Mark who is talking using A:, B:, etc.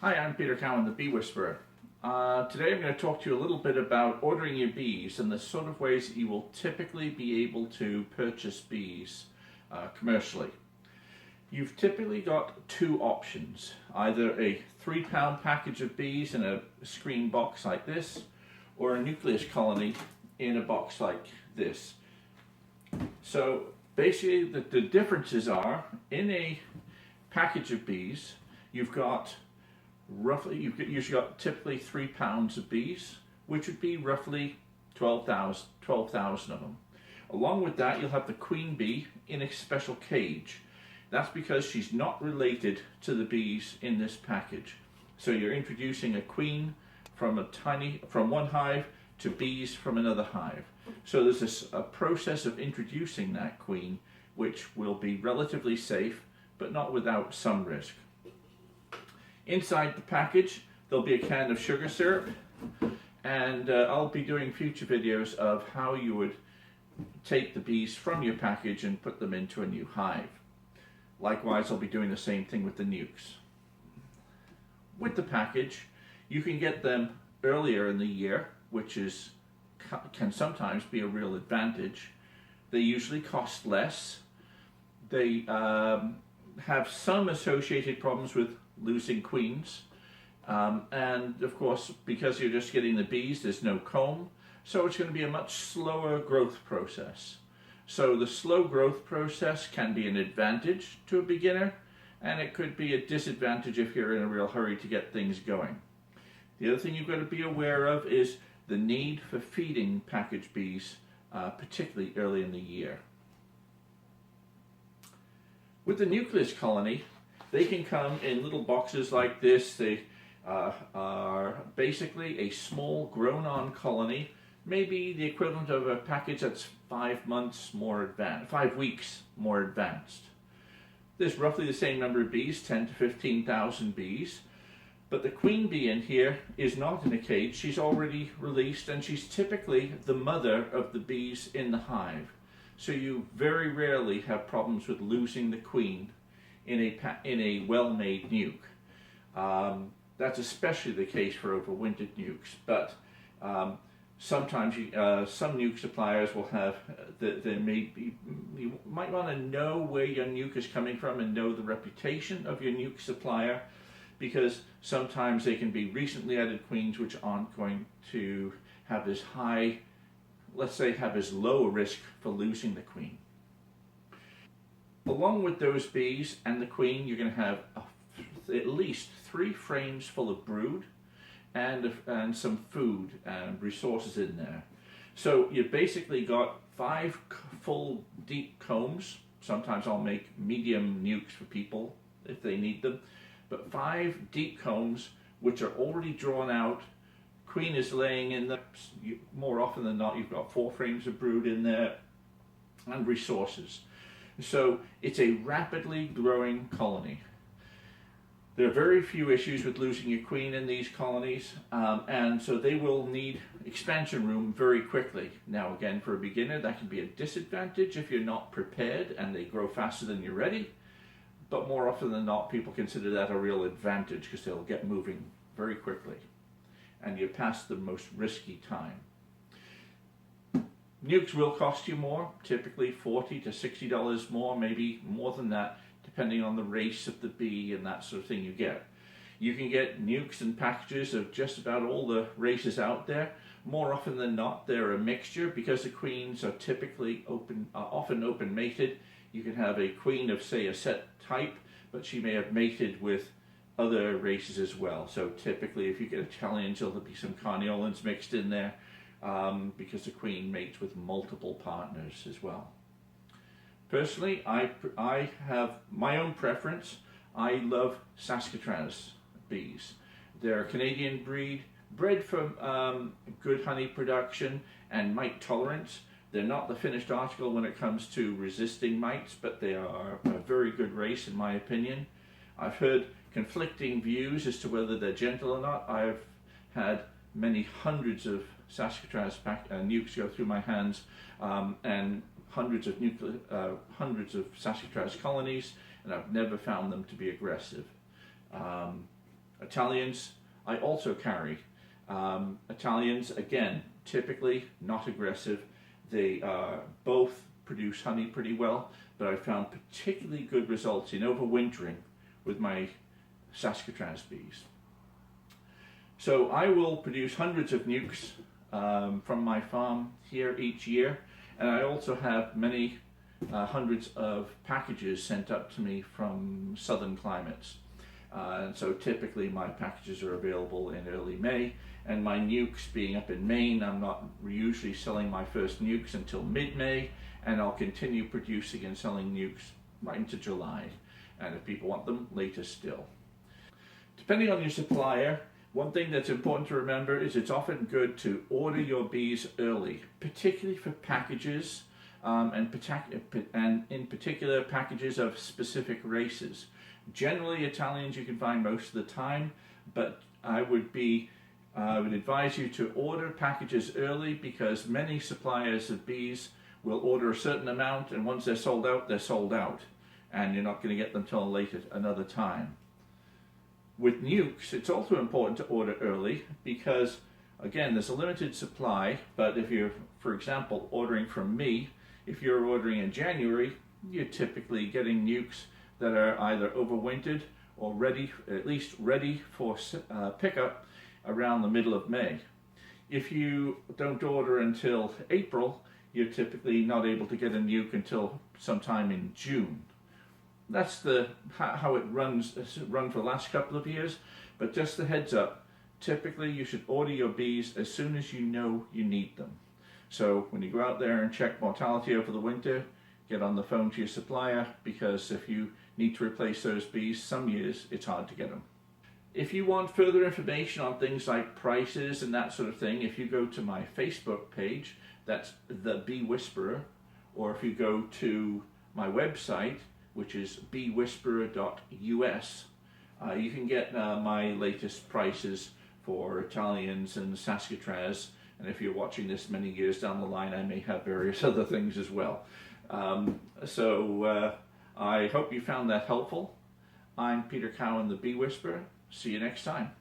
A: Hi, I'm Peter Cowan, the Bee Whisperer. Today I'm going to talk to you a little bit about ordering your bees and the sort of ways that you will typically be able to purchase bees commercially. You've typically got two options, either a 3-pound package of bees in a screen box like this, or a nucleus colony in a box like this. So basically the differences are, in a package of bees, you've usually got typically 3 pounds of bees, which would be roughly 12,000 of them. Along with that, you'll have the queen bee in a special cage. That's because she's not related to the bees in this package. So you're introducing a queen from one hive to bees from another hive. So there's a process of introducing that queen, which will be relatively safe, but not without some risk. Inside the package, there'll be a can of sugar syrup, and I'll be doing future videos of how you would take the bees from your package and put them into a new hive. Likewise, I'll be doing the same thing with the nukes. With the package, you can get them earlier in the year, which can sometimes be a real advantage. They usually cost less. They have some associated problems with losing queens, and of course, because you're just getting the bees, there's no comb, so it's going to be a much slower growth process. So the slow growth process can be an advantage to a beginner, and it could be a disadvantage if you're in a real hurry to get things going. The other thing you've got to be aware of is the need for feeding package bees, particularly early in the year. With the nucleus colony, they can come in little boxes like this. They are basically a small grown-on colony, maybe the equivalent of a package that's 5 weeks more advanced. There's roughly the same number of bees, 10 to 15,000 bees, but the queen bee in here is not in a cage. She's already released, and she's typically the mother of the bees in the hive. So you very rarely have problems with losing the queen in a well-made nuke. That's especially the case for overwintered nukes, but sometimes some nuke suppliers will have, you might want to know where your nuke is coming from and know the reputation of your nuke supplier, because sometimes they can be recently added queens which aren't going to have as high, let's say, have as low a risk for losing the queen. Along with those bees and the queen, you're going to have at least 3 frames full of brood and some food and resources in there. So you've basically got 5 full deep combs. Sometimes I'll make medium nukes for people if they need them. But 5 deep combs which are already drawn out. Queen is laying in them. More often than not, you've got 4 frames of brood in there and resources. So it's a rapidly growing colony. There are very few issues with losing your queen in these colonies, and so they will need expansion room very quickly. Now again, for a beginner, that can be a disadvantage if you're not prepared and they grow faster than you're ready, but more often than not, people consider that a real advantage because they'll get moving very quickly and you're past the most risky time. Nukes will cost you more, typically $40 to $60 more, maybe more than that, depending on the race of the bee and that sort of thing you get. You can get nukes and packages of just about all the races out there. More often than not, they're a mixture because the queens are typically often open mated. You can have a queen of, say, a set type, but she may have mated with other races as well. So typically, if you get a challenge, there'll be some Carniolans mixed in there, because the queen mates with multiple partners as well. Personally, I have my own preference. I love Saskatraz bees. They're a Canadian breed, bred for good honey production and mite tolerance. They're not the finished article when it comes to resisting mites, but they are a very good race in my opinion. I've heard conflicting views as to whether they're gentle or not. I've had many hundreds of Saskatraz nukes go through my hands, and hundreds of Saskatraz colonies, and I've never found them to be aggressive. Italians, I also carry. Italians, again, typically not aggressive. They both produce honey pretty well, but I found particularly good results in overwintering with my Saskatraz bees. So I will produce hundreds of nukes from my farm here each year, and I also have many hundreds of packages sent up to me from southern climates. And so typically my packages are available in early May, and my nukes being up in Maine, I'm not usually selling my first nukes until mid-May, and I'll continue producing and selling nukes right into July, and if people want them, later still. Depending on your supplier, one thing that's important to remember is it's often good to order your bees early, particularly for packages, and in particular packages of specific races. Generally Italians you can find most of the time, but I would advise you to order packages early, because many suppliers of bees will order a certain amount, and once they're sold out, and you're not going to get them till later another time. With nukes, it's also important to order early because, again, there's a limited supply, but if you're, for example, ordering from me, if you're ordering in January, you're typically getting nukes that are either overwintered or ready, at least ready for pickup around the middle of May. If you don't order until April, you're typically not able to get a nuke until sometime in June. That's how it runs. It's run for the last couple of years, but just a heads up, typically you should order your bees as soon as you know you need them. So when you go out there and check mortality over the winter, get on the phone to your supplier, because if you need to replace those bees, some years it's hard to get them. If you want further information on things like prices and that sort of thing, if you go to my Facebook page, that's The Bee Whisperer, or if you go to my website, which is beewhisperer.us, you can get my latest prices for Italians and Saskatraz, and if you're watching this many years down the line, I may have various other things as well. I hope you found that helpful. I'm Peter Cowan, the Bee Whisperer. See you next time.